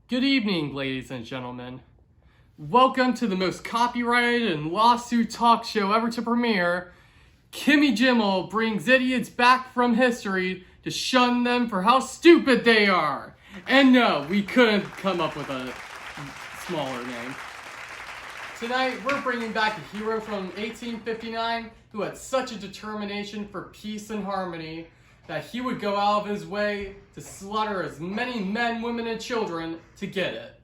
Good evening, ladies and gentlemen. Welcome to the most copyrighted and lawsuit talk show ever to premiere. Kimmy Jimmel brings idiots back from history to shun them for how stupid they are. And no, we couldn't come up with a smaller name. Tonight, we're bringing back a hero from 1859 who had such a determination for peace and harmony that he would go out of his way to slaughter as many men, women, and children to get it.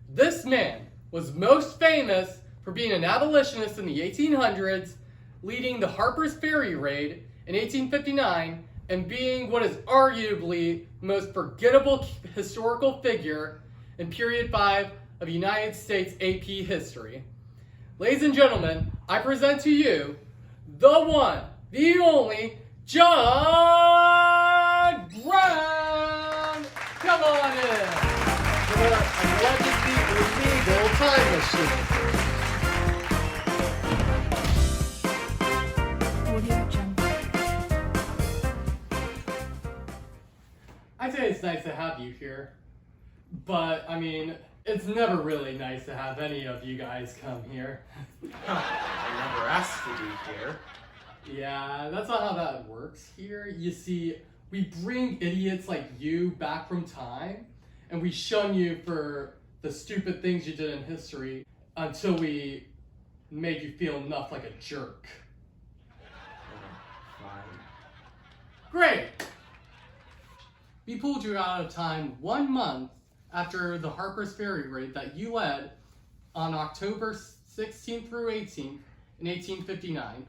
This man was most famous for being an abolitionist in the 1800s, leading the Harper's Ferry raid in 1859, and being what is arguably the most forgettable historical figure in period 5 of United States AP history. Ladies and gentlemen, I present to you the one, the only, John Brown! Come on in! For a legacy illegal time machine. I'd say it's nice to have you here, but I mean, it's never really nice to have any of you guys come here. I never asked to be here. Yeah, that's not how that works here. You see, we bring idiots like you back from time, and we shun you for the stupid things you did in history until we made you feel enough like a jerk. Fine. Great! We pulled you out of time 1 month after the Harper's Ferry raid that you led on October 16th through 18th in 1859.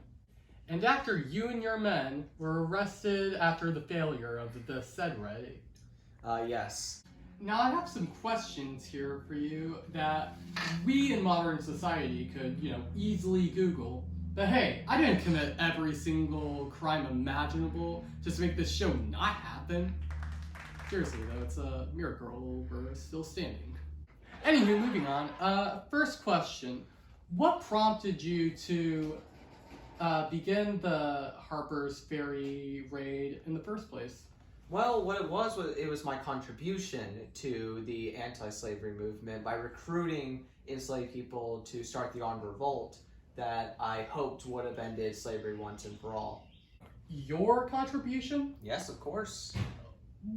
And after you and your men were arrested after the failure of the said raid. Yes. Now I have some questions here for you that we in modern society could, easily Google. But hey, I didn't commit every single crime imaginable just to make this show not happen. Seriously though, it's a miracle we're still standing. Anywho, moving on. First question. What prompted you to begin the Harper's Ferry raid in the first place? Well, what it was my contribution to the anti-slavery movement by recruiting enslaved people to start the armed revolt that I hoped would have ended slavery once and for all. Your contribution? Yes, of course.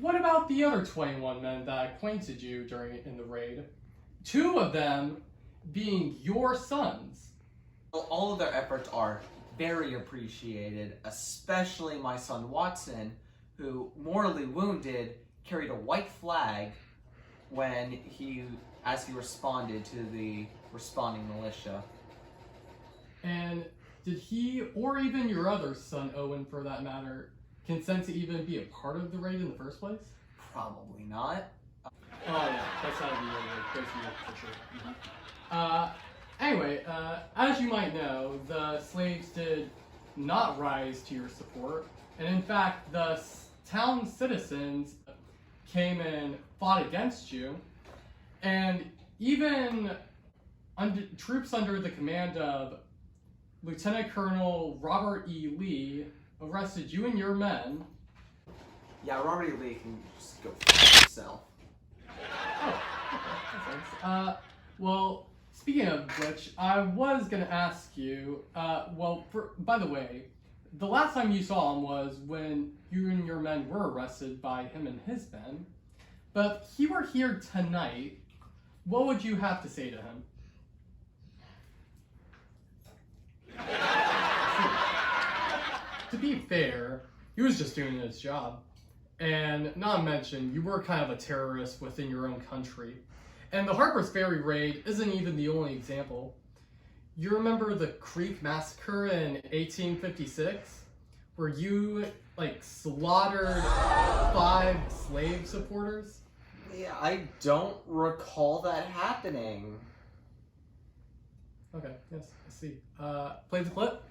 What about the other 21 men that acquainted you in the raid? 2 of them being your sons. Well, all of their efforts are very appreciated, especially my son Watson, who, mortally wounded, carried a white flag as he responded to the responding militia. And did he, or even your other son Owen for that matter, consent to even be a part of the raid in the first place? Probably not. Oh yeah, that's gotta be crazy for sure. Mm-hmm. Anyway, as you might know, the slaves did not rise to your support, and in fact, the town citizens came and fought against you, and even troops under the command of Lieutenant Colonel Robert E. Lee arrested you and your men. Yeah, Robert E. Lee can just go for himself. Oh, okay, thanks. Well, speaking of which, I was gonna ask you, by the way, the last time you saw him was when you and your men were arrested by him and his men. But if he were here tonight, what would you have to say to him? To be fair, he was just doing his job. And not to mention, you were kind of a terrorist within your own country. And the Harper's Ferry raid isn't even the only example. You remember the Creek Massacre in 1856? Where you, slaughtered 5 slave supporters? Yeah, I don't recall that happening. Okay, yes, I see. Play the clip.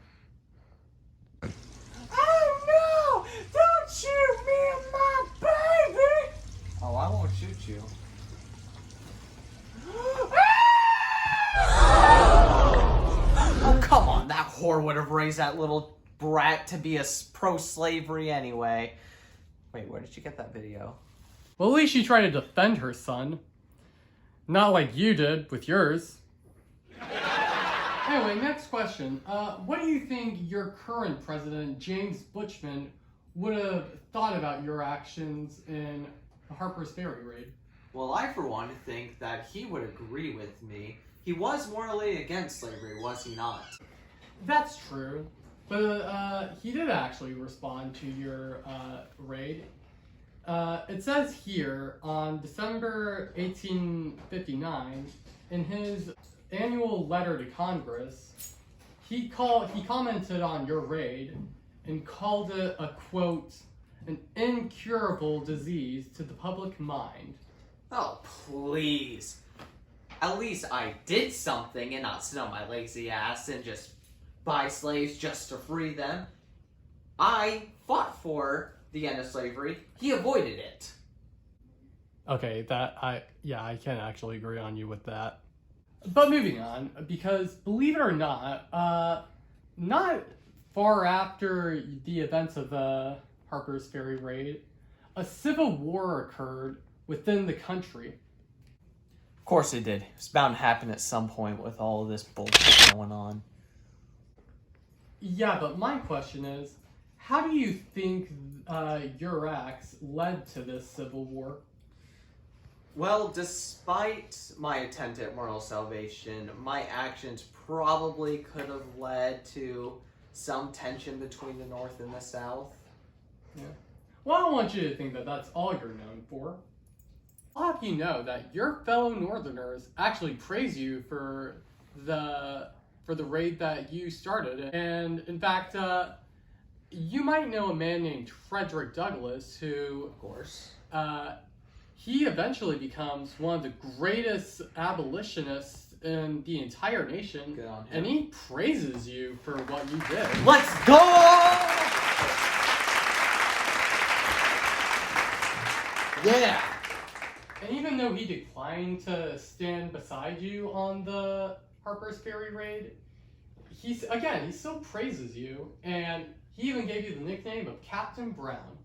Oh no! Don't shoot me and my baby! Oh, I won't shoot you. Oh, come on, that whore would have raised that little brat to be a pro-slavery anyway. Wait, where did you get that video? Well, at least she tried to defend her son. Not like you did with yours. Anyway, next question. What do you think your current president, James Bushman, would have thought about your actions in Harper's Ferry raid? Well, I for one think that he would agree with me. He was morally against slavery, was he not? That's true. But he did actually respond to your raid. It says here on December 1859, in his annual letter to Congress, he commented on your raid and called it a, quote, an incurable disease to the public mind. Oh, please. At least I did something and not sit on my lazy ass and just buy slaves just to free them. I fought for the end of slavery. He avoided it. Okay, I can actually agree on you with that. But moving on, because believe it or not, not far after the events of the Harper's Ferry raid, a civil war occurred within the country. Of course it did. It was bound to happen at some point with all of this bullshit going on. Yeah, but my question is, how do you think your acts led to this civil war? Well, despite my attempt at moral salvation, my actions probably could have led to some tension between the North and the South. Yeah. Well, I don't want you to think that that's all you're known for. I'll have you know that your fellow Northerners actually praise you for the raid that you started. And in fact, you might know a man named Frederick Douglass who, Of course. he eventually becomes one of the greatest abolitionists in the entire nation. Good on him. And he praises you for what you did. Let's go! Yeah! And even though he declined to stand beside you on the Harper's Ferry raid, he still praises you, and he even gave you the nickname of Captain Brown.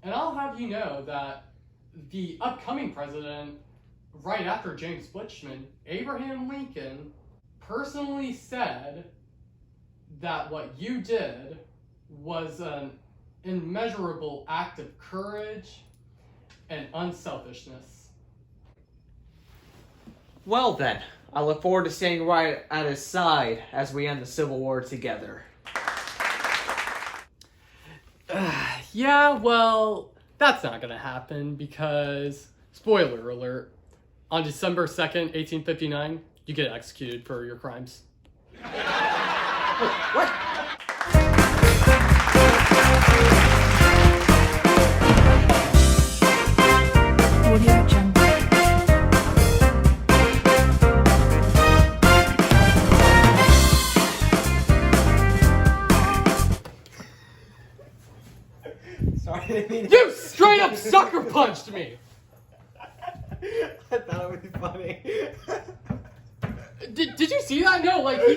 And I'll have you know that the upcoming president, right after James Bushman, Abraham Lincoln, personally said that what you did was an immeasurable act of courage and unselfishness. Well then, I look forward to standing right at his side as we end the Civil War together. Yeah, well, that's not gonna happen because, spoiler alert, on December 2nd, 1859, you get executed for your crimes. What? Audio Jungle. Sorry, I didn't mean You straight up sucker punched me! I thought it would be funny. Did you see that? No, like, he